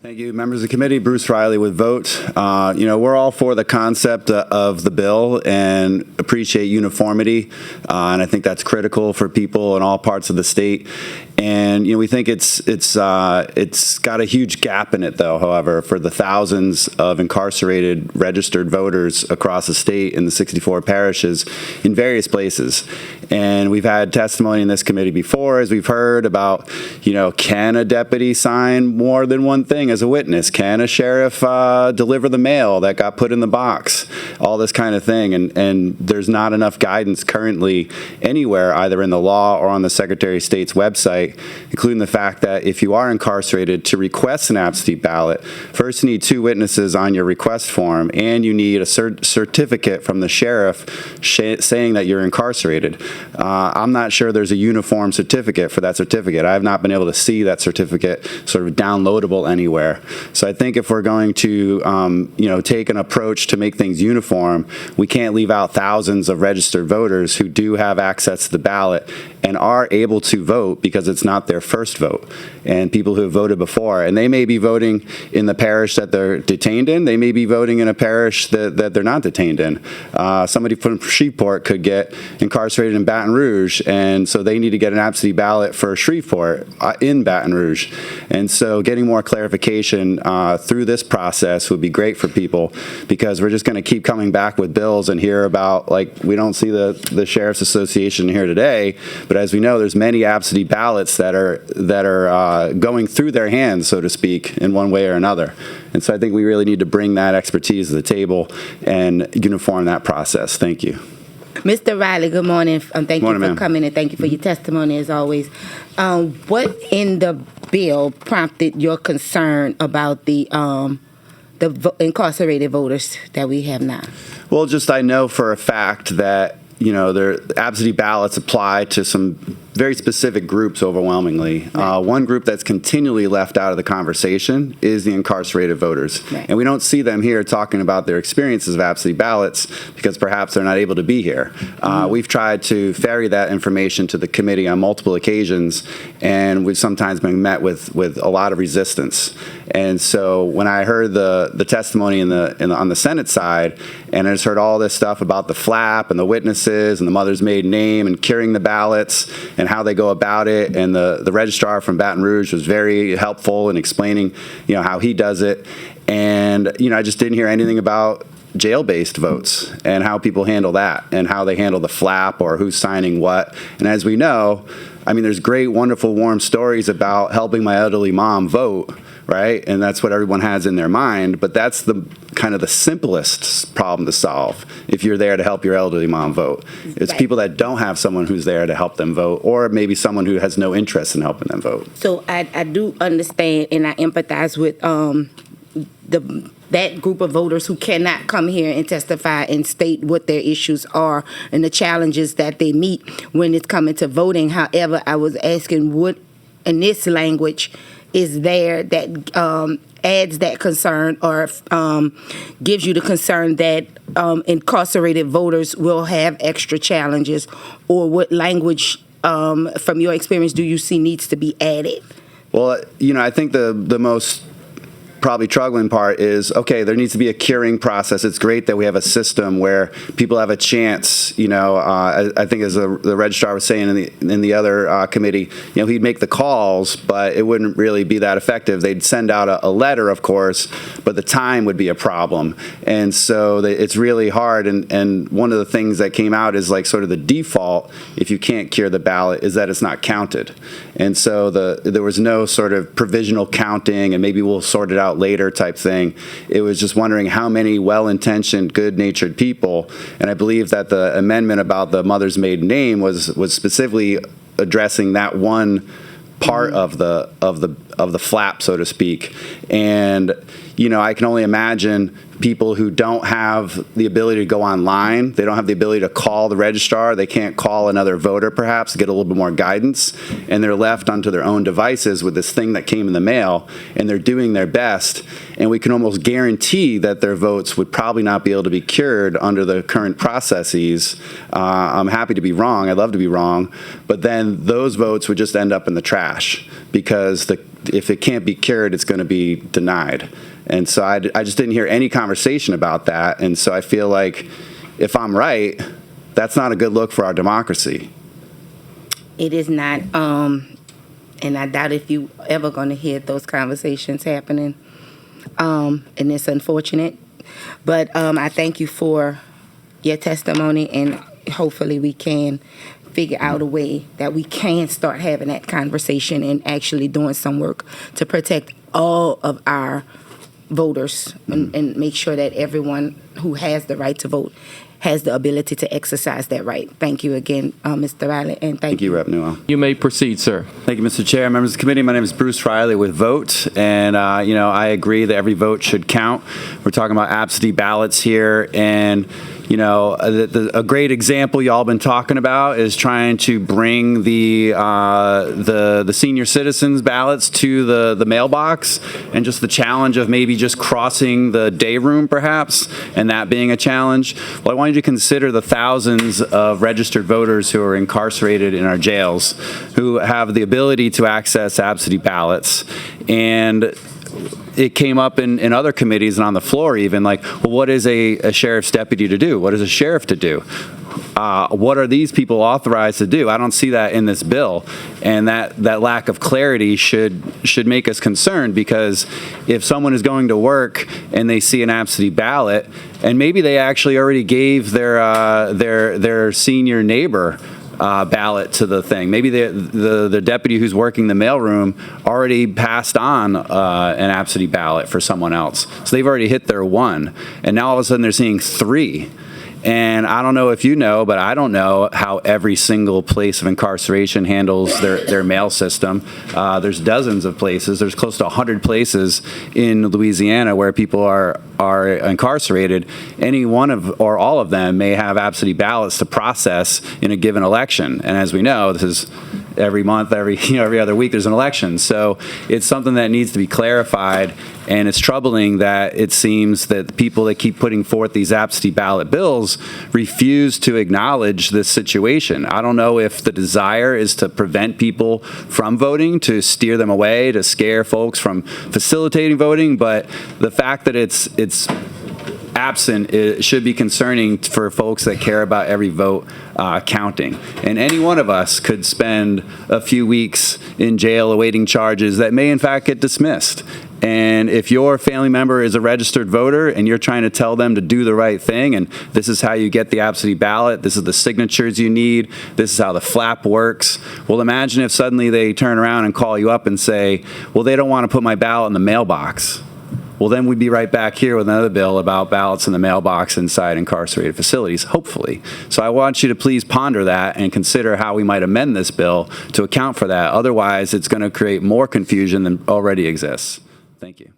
Thank you, members of the committee. Bruce Reilly with Vote. We're all for the concept of the bill and appreciate uniformity, and I think that's critical for people in all parts of the state. And we think it's got a huge gap in it, though. However, for the thousands of incarcerated registered voters across the state in the 64 parishes in various places. And we've had testimony in this committee before, as we've heard about, can a deputy sign more than one thing as a witness? Can a sheriff deliver the mail that got put in the box? All this kind of thing. And there's not enough guidance currently anywhere, either in the law or on the Secretary of State's website, including the fact that if you are incarcerated, to request an absentee ballot, first you need 2 witnesses on your request form, and you need a certificate from the sheriff saying that you're incarcerated. I'm not sure there's a uniform certificate for that certificate. I have not been able to see that certificate sort of downloadable anywhere. So I think if we're going to, take an approach to make things uniform, we can't leave out thousands of registered voters who do have access to the ballot and are able to vote because it's not their first vote, and people who have voted before. And they may be voting in the parish that they're detained in. They may be voting in a parish that they're not detained in. Somebody from Shreveport could get incarcerated in Baton Rouge, and so they need to get an absentee ballot for Shreveport in Baton Rouge. And so getting more clarification through this process would be great for people, because we're just going to keep coming back with bills and hear about, we don't see the Sheriff's Association here today, but as we know, there's many absentee ballots that are going through their hands, so to speak, in one way or another. And so I think we really need to bring that expertise to the table and uniform that process. Thank you. Mr. Reilly, good morning. Thank you for coming, and thank you for your testimony as always. What in the bill prompted your concern about the incarcerated voters that we have now? Well, I know for a fact that their absentee ballots apply to some very specific groups overwhelmingly. Right. One group that's continually left out of the conversation is the incarcerated voters. Right. And we don't see them here talking about their experiences of absentee ballots because perhaps they're not able to be here. We've tried to ferry that information to the committee on multiple occasions, and we've sometimes been met with a lot of resistance. And so when I heard the testimony on the Senate side, and I just heard all this stuff about the flap and the witnesses and the mother's maiden name and curing the ballots and how they go about it, and the registrar from Baton Rouge was very helpful in explaining, how he does it. And, I just didn't hear anything about jail-based votes and how people handle that and how they handle the flap or who's signing what. And as we know, there's great, wonderful, warm stories about helping my elderly mom vote, right? And that's what everyone has in their mind, but that's the kind of the simplest problem to solve if you're there to help your elderly mom vote. It's right. People that don't have someone who's there to help them vote, or maybe someone who has no interest in helping them vote. So I do understand, and I empathize with that group of voters who cannot come here and testify and state what their issues are and the challenges that they meet when it's coming to voting. However, I was asking what in this language is there that adds that concern or gives you the concern that incarcerated voters will have extra challenges, or what language from your experience do you see needs to be added? Well, I think the most probably troubling part is, okay, there needs to be a curing process. It's great that we have a system where people have a chance. I think as the registrar was saying in the other committee, he'd make the calls, but it wouldn't really be that effective. They'd send out a letter, of course, but the time would be a problem. And so it's really hard. And one of the things that came out is sort of the default, if you can't cure the ballot, is that it's not counted. And so there was no sort of provisional counting, and maybe we'll sort it out later type thing. It was just wondering how many well-intentioned, good-natured people, and I believe that the amendment about the mother's maiden name was specifically addressing that one part of the flap, so to speak. And I can only imagine people who don't have the ability to go online, they don't have the ability to call the registrar, they can't call another voter perhaps to get a little bit more guidance, and they're left onto their own devices with this thing that came in the mail, and they're doing their best, and we can almost guarantee that their votes would probably not be able to be cured under the current processes. I'm happy to be wrong, I'd love to be wrong, but then those votes would just end up in the trash because if it can't be cured, it's going to be denied. And so I just didn't hear any conversation about that. And so I feel like if I'm right, that's not a good look for our democracy. It is not, and I doubt if you ever going to hear those conversations happening. And it's unfortunate. But I thank you for your testimony, and hopefully we can figure out a way that we can start having that conversation and actually doing some work to protect all of our voters and make sure that everyone who has the right to vote has the ability to exercise that right. Thank you again, Mr. Reilly, and thank you. Rep. Newell. You may proceed, sir. Thank you, Mr. Chair. Members of the committee, my name is Bruce Reilly with Vote, and I agree that every vote should count. We're talking about absentee ballots here, and a great example y'all been talking about is trying to bring the senior citizens ballots to the mailbox, and just the challenge of maybe just crossing the day room perhaps, and that being a challenge. Well, I wanted you to consider the thousands of registered voters who are incarcerated in our jails who have the ability to access absentee ballots. And it came up in other committees and on the floor even, like, well, what is a sheriff's deputy to do? What is a sheriff to do? What are these people authorized to do? I don't see that in this bill, and that lack of clarity should make us concerned, because if someone is going to work and they see an absentee ballot, and maybe they actually already gave their senior neighbor ballot to the thing. Maybe the deputy who's working the mailroom already passed on an absentee ballot for someone else. So they've already hit their one, and now all of a sudden they're seeing 3. And I don't know if you know, but I don't know how every single place of incarceration handles their mail system. There's dozens of places. There's close to 100 places in Louisiana where people are incarcerated. Any one of or all of them may have absentee ballots to process in a given election. And as we know, this is every month, every other week, there's an election. So it's something that needs to be clarified. And it's troubling that it seems that the people that keep putting forth these absentee ballot bills refuse to acknowledge this situation. I don't know if the desire is to prevent people from voting, to steer them away, to scare folks from facilitating voting, but the fact that it's absent, it should be concerning for folks that care about every vote counting. And any one of us could spend a few weeks in jail awaiting charges that may in fact get dismissed. And if your family member is a registered voter and you're trying to tell them to do the right thing, and this is how you get the absentee ballot, this is the signatures you need, this is how the flap works, well, imagine if suddenly they turn around and call you up and say, well, they don't want to put my ballot in the mailbox. Well, then we'd be right back here with another bill about ballots in the mailbox inside incarcerated facilities, hopefully. So I want you to please ponder that and consider how we might amend this bill to account for that. Otherwise, it's going to create more confusion than already exists. Thank you.